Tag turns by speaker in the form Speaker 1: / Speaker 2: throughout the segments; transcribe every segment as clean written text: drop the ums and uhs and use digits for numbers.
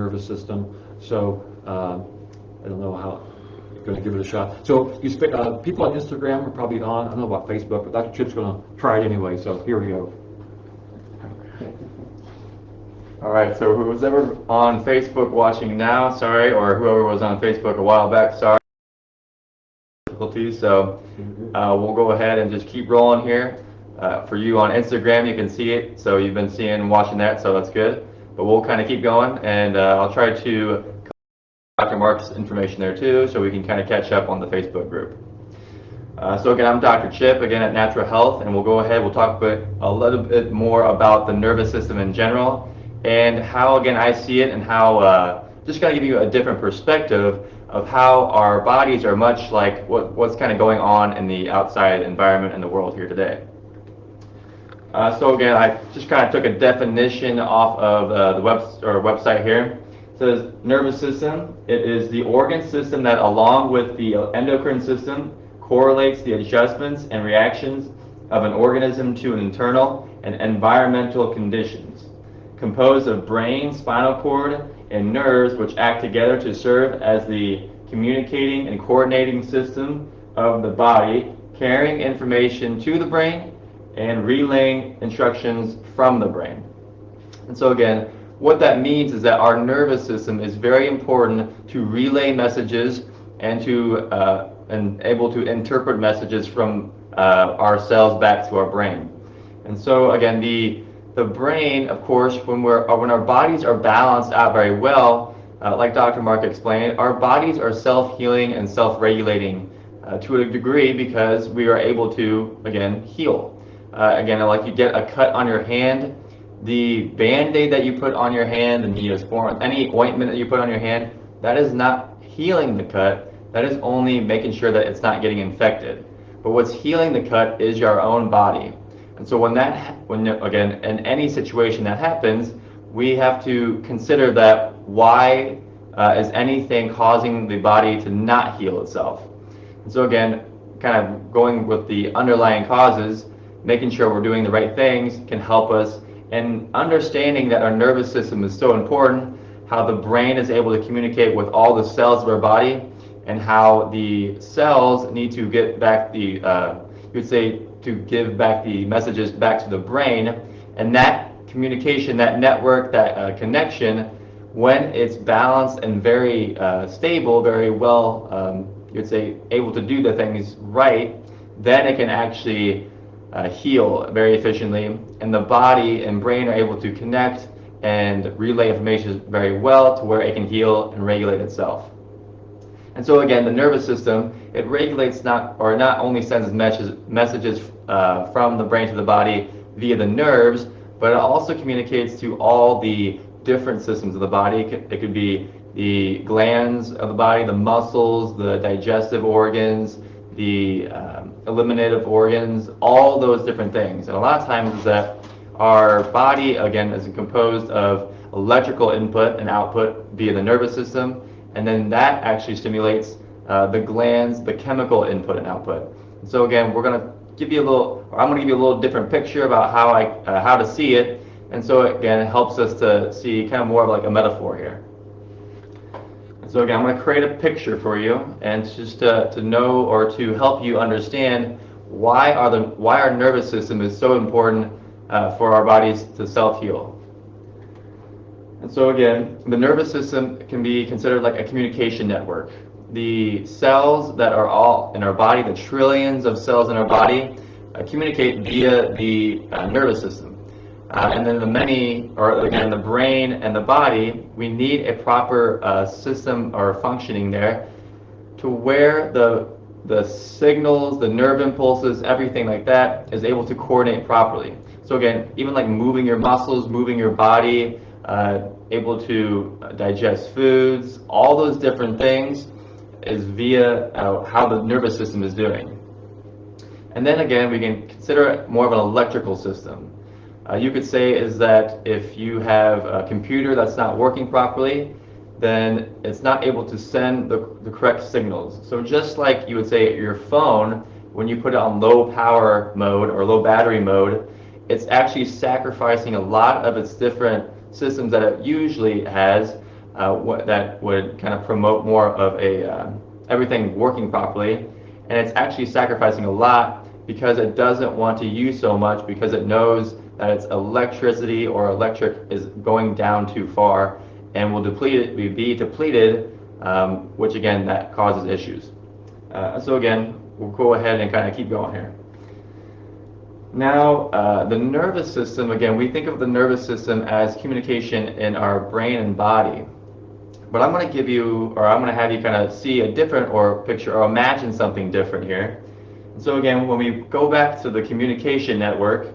Speaker 1: nervous system. So I don't know how you're going to give it a shot. So people on Instagram are probably on. I don't know about Facebook, but Dr. Chip's going to try it anyway. So here we go.
Speaker 2: All right, so who's ever on Facebook watching now, sorry, or whoever was on Facebook a while back, sorry. Difficulties. So we'll go ahead and just keep rolling here. For you on Instagram, you can see it, so you've been watching that, so that's good. But we'll kind of keep going, and I'll try to Dr. Mark's information there too, so we can kind of catch up on the Facebook group. So again, I'm Dr. Chip, again at Natural Health, and we'll go ahead, we'll talk a little bit more about the nervous system in general, and how, again, I see it, and how, just kind of give you a different perspective of how our bodies are much like what's kind of going on in the outside environment in the world here today. So again, I just kind of took a definition off of the website here. It says nervous system. It is the organ system that, along with the endocrine system, correlates the adjustments and reactions of an organism to internal and environmental conditions. Composed of brain, spinal cord, and nerves, which act together to serve as the communicating and coordinating system of the body, carrying information to the brain and relaying instructions from the brain. And so again, what that means is that our nervous system is very important to relay messages and to and able to interpret messages from our cells back to our brain. And so again, the brain, of course, when our bodies are balanced out very well, like Dr. Mark explained, our bodies are self-healing and self-regulating to a degree, because we are able to, again, heal. Again, like you get a cut on your hand, the Band-Aid that you put on your hand, and any ointment that you put on your hand, that is not healing the cut. That is only making sure that it's not getting infected. But what's healing the cut is your own body. And so when again, in any situation that happens, we have to consider that why is anything causing the body to not heal itself. And so again, kind of going with the underlying causes, making sure we're doing the right things can help us, and understanding that our nervous system is so important, how the brain is able to communicate with all the cells of our body, and how the cells need to get back the, to give back the messages back to the brain, and that communication, that network, that connection, when it's balanced and very stable, very well, able to do the things right, then it can actually heal very efficiently, and the body and brain are able to connect and relay information very well to where it can heal and regulate itself. And so again, the nervous system, it regulates not only sends messages from the brain to the body via the nerves, but it also communicates to all the different systems of the body. It could be the glands of the body, the muscles, the digestive organs, the eliminative organs, all those different things. And a lot of times is that our body, again, is composed of electrical input and output via the nervous system, and then that actually stimulates the glands, the chemical input and output. And so again, I'm going to give you a little different picture about how to see it. And so again, it helps us to see kind of more of like a metaphor here. So again, I'm going to create a picture for you, and just to know or to help you understand why our nervous system is so important for our bodies to self-heal. And so again, the nervous system can be considered like a communication network. The cells that are all in our body, the trillions of cells in our body, communicate via the nervous system. And then the brain and the body, we need a proper system or functioning there to where the signals, the nerve impulses, everything like that is able to coordinate properly. So again, even like moving your muscles, moving your body, able to digest foods, all those different things is via how the nervous system is doing. And then again, we can consider it more of an electrical system. You could say is that if you have a computer that's not working properly, then it's not able to send the correct signals. So just like you would say your phone, when you put it on low power mode or low battery mode, it's actually sacrificing a lot of its different systems that it usually has that would kind of promote more of a everything working properly, and it's actually sacrificing a lot because it doesn't want to use so much because it knows that its electricity or electric is going down too far and will be depleted, which again that causes issues. So again, we'll go ahead and kind of keep going here. Now, the nervous system, again, we think of the nervous system as communication in our brain and body. But I'm going to give you, or I'm going to have you kind of see a different or picture or imagine something different here. So again, when we go back to the communication network,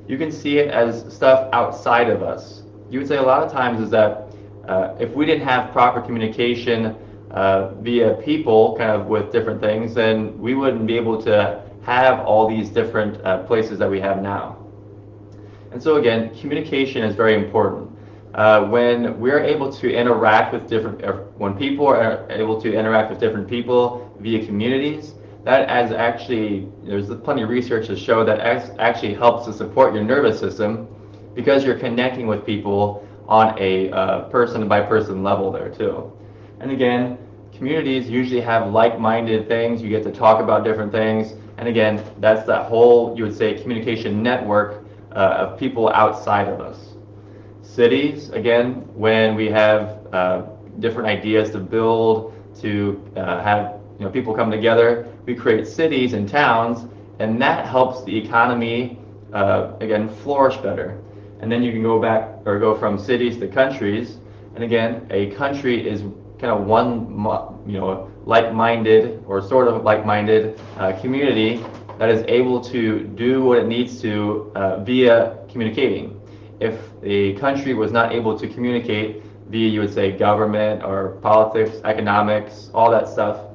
Speaker 2: you can see it as stuff outside of us. You would say a lot of times is that if we didn't have proper communication via people kind of with different things, then we wouldn't be able to have all these different places that we have now. And so again, communication is very important. When we're able to interact with when people are able to interact with different people via communities, that there's plenty of research to show that actually helps to support your nervous system because you're connecting with people on a person by person level there too. And again, communities usually have like-minded things. You get to talk about different things. And again, that's that whole, you would say, communication network of people outside of us. Cities, again, when we have different ideas to build, to have people come together, we create cities and towns, and that helps the economy, again, flourish better. And then you can go from cities to countries, and again, a country is kind of one, like-minded or sort of like-minded community that is able to do what it needs to via communicating. If a country was not able to communicate via, you would say, government or politics, economics, all that stuff,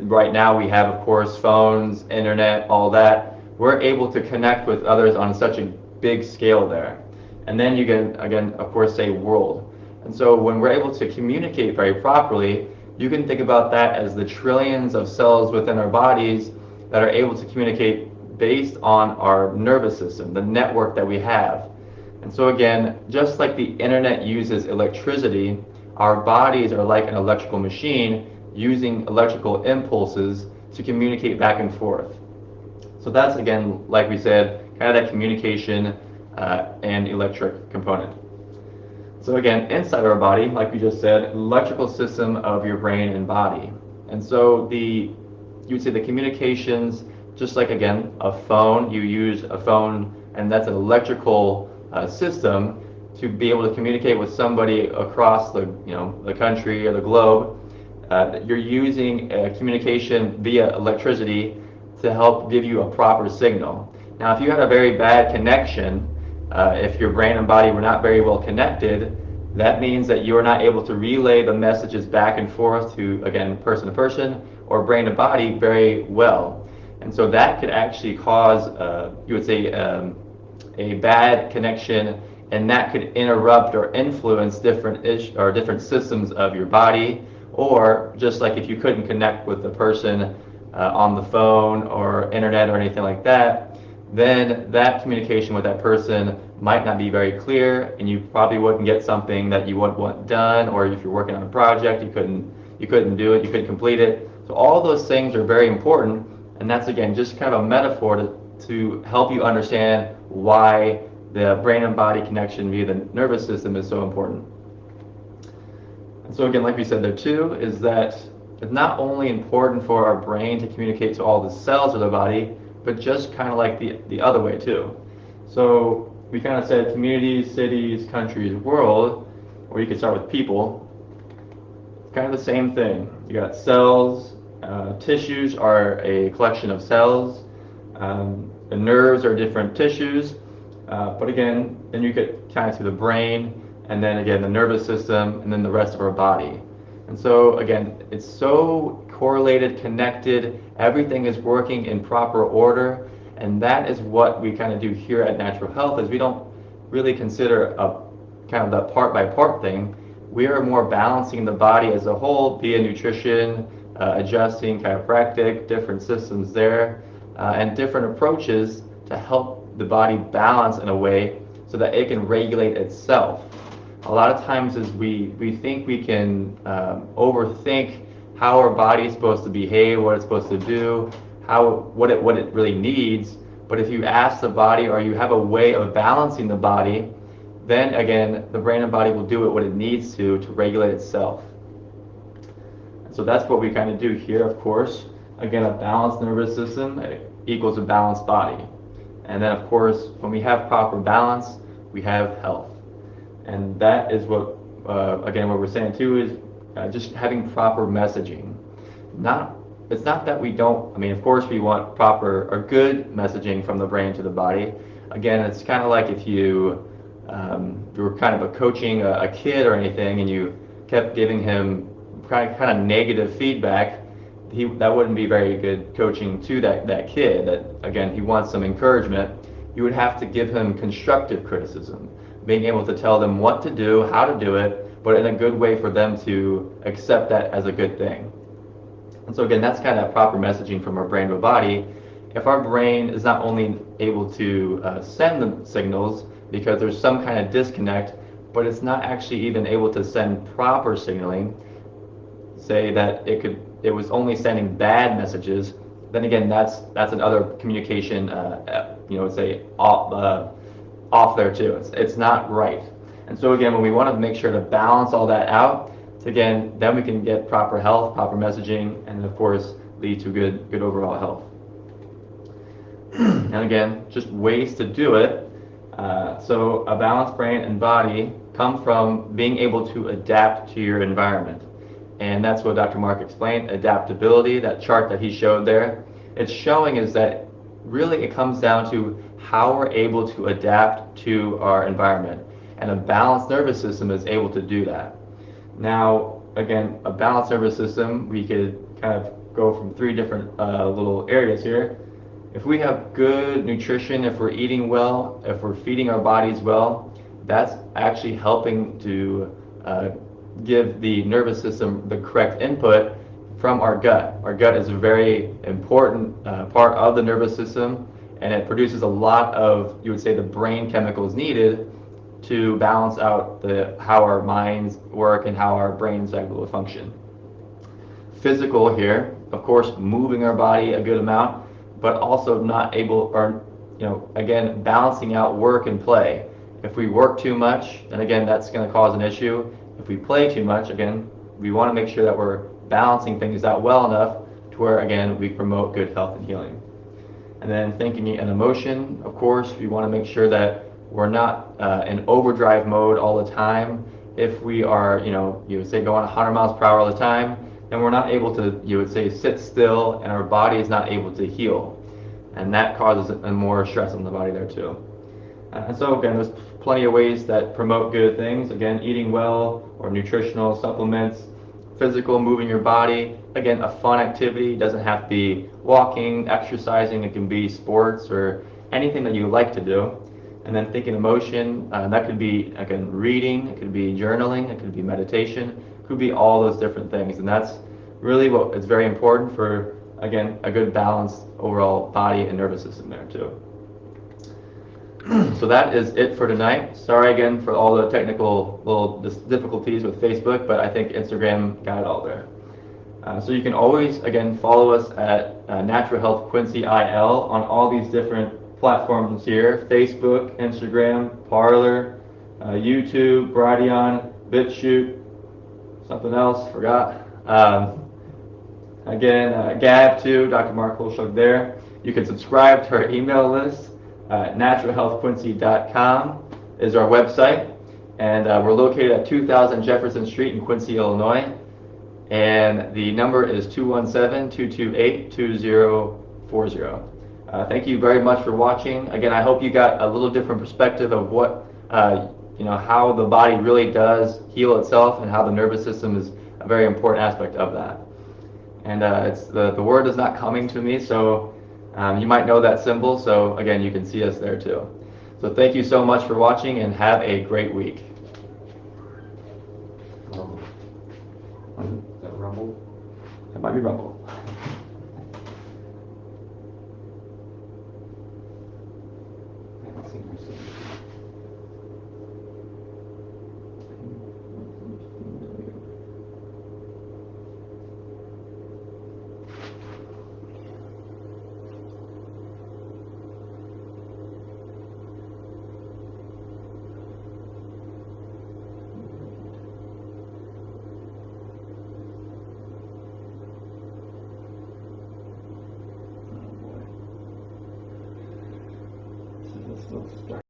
Speaker 2: right now we have, of course, phones, internet, all that. We're able to connect with others on such a big scale there. And then you can, again, of course, say world. And so when we're able to communicate very properly, you can think about that as the trillions of cells within our bodies that are able to communicate based on our nervous system, the network that we have. And so again, just like the internet uses electricity, our bodies are like an electrical machine using electrical impulses to communicate back and forth. So that's, again, like we said, kind of that communication and electric component. So again, inside our body, like we just said, electrical system of your brain and body. And so you would say the communications, just like, again, a phone, you use a phone, and that's an electrical system to be able to communicate with somebody across the country or the globe. You're using communication via electricity to help give you a proper signal. Now, if you had a very bad connection, if your brain and body were not very well connected, that means that you are not able to relay the messages back and forth to, again, person to person or brain to body very well. And so that could actually cause, you would say, a bad connection, and that could interrupt or influence different systems of your body. Or just like if you couldn't connect with the person on the phone or internet or anything like that, then that communication with that person might not be very clear, and you probably wouldn't get something that you would want done, or if you're working on a project, you couldn't do it, you couldn't complete it. So all those things are very important, and that's, again, just kind of a metaphor to help you understand why the brain and body connection via the nervous system is so important. And so again, like we said there too, is that it's not only important for our brain to communicate to all the cells of the body, but just kind of like the other way too. So we kind of said communities, cities, countries, world, or you could start with people. It's kind of the same thing. You got cells, tissues are a collection of cells, the nerves are different tissues, but again, then you get kind of to the brain, and then again the nervous system, and then the rest of our body. And so again, it's so correlated, connected, everything is working in proper order, and that is what we kind of do here at Natural Health, is we don't really consider a kind of the part-by-part thing. We are more balancing the body as a whole via nutrition, adjusting, chiropractic, different systems there, and different approaches to help the body balance in a way so that it can regulate itself. a lot of times is we think we can overthink how our body is supposed to behave, what it's supposed to do, what it really needs. But if you ask the body, or you have a way of balancing the body, then again the brain and body will do what it needs to regulate itself. So that's what we kind of do here, of course. Again, a balanced nervous system equals a balanced body. And then, of course, when we have proper balance, we have health. And that is what, again, what we're saying too is just having proper messaging. It's not that we don't, I mean, of course we want proper or good messaging from the brain to the body. Again, it's kind of like if you were kind of coaching a kid or anything, and you kept giving him kind of negative feedback, that wouldn't be very good coaching to that kid. That, again, he wants some encouragement. You would have to give him constructive criticism, being able to tell them what to do, how to do it, but in a good way for them to accept that as a good thing. And so again, that's kind of that proper messaging from our brain to a body. If our brain is not only able to send the signals because there's some kind of disconnect, but it's not actually even able to send proper signaling, say that it was only sending bad messages, then again that's another communication say off there too. It's not right. And so again, when we want to make sure to balance all that out, again, then we can get proper health, proper messaging, and of course lead to good overall health. And again, just ways to do it. So a balanced brain and body come from being able to adapt to your environment. And that's what Dr. Mark explained, adaptability, that chart that he showed there. It's showing is that really it comes down to how we're able to adapt to our environment. And a balanced nervous system is able to do that. Now, again, a balanced nervous system, we could kind of go from three different little areas here. If we have good nutrition, if we're eating well, if we're feeding our bodies well, that's actually helping to give the nervous system the correct input from our gut. Our gut is a very important part of the nervous system, and it produces a lot of, you would say, the brain chemicals needed to balance out how our minds work and how our brains are able to function. Physical here, of course, moving our body a good amount, but also not able, or again, balancing out work and play. If we work too much, then again, that's going to cause an issue. If we play too much, again, we want to make sure that we're balancing things out well enough to where, again, we promote good health and healing. And then thinking and emotion, of course, we want to make sure that we're not in overdrive mode all the time. If we are, you would say going 100 miles per hour all the time, then we're not able to, you would say, sit still, and our body is not able to heal. And that causes more stress on the body there too. And so again, there's plenty of ways that promote good things. Again, eating well or nutritional supplements, physical, moving your body. Again, a fun activity. It doesn't have to be walking, exercising. It can be sports or anything that you like to do. And then thinking emotion, that could be, again, reading, it could be journaling, it could be meditation, it could be all those different things. And that's really what is very important for, again, a good balanced overall body and nervous system there too. So that is it for tonight. Sorry again for all the technical little difficulties with Facebook, but I think Instagram got it all there. So you can always, again, follow us at Natural Health Quincy IL on all these different platforms here: Facebook, Instagram, Parler, YouTube, Brighteon, BitChute, something else, forgot. Again, Gab too, Dr. Mark Holschlag there. You can subscribe to our email list. naturalhealthquincy.com is our website, and we're located at 2000 Jefferson Street in Quincy, Illinois, and the number is 217-228-2040. Thank you very much for watching. Again, I hope you got a little different perspective of what, how the body really does heal itself, and how the nervous system is a very important aspect of that. And it's the word is not coming to me, so you might know that symbol. So again, you can see us there too. So thank you so much for watching, and have a great week.
Speaker 1: Is that Rumble?
Speaker 2: That might be Rumble.
Speaker 1: I haven't seen her since. Let's start.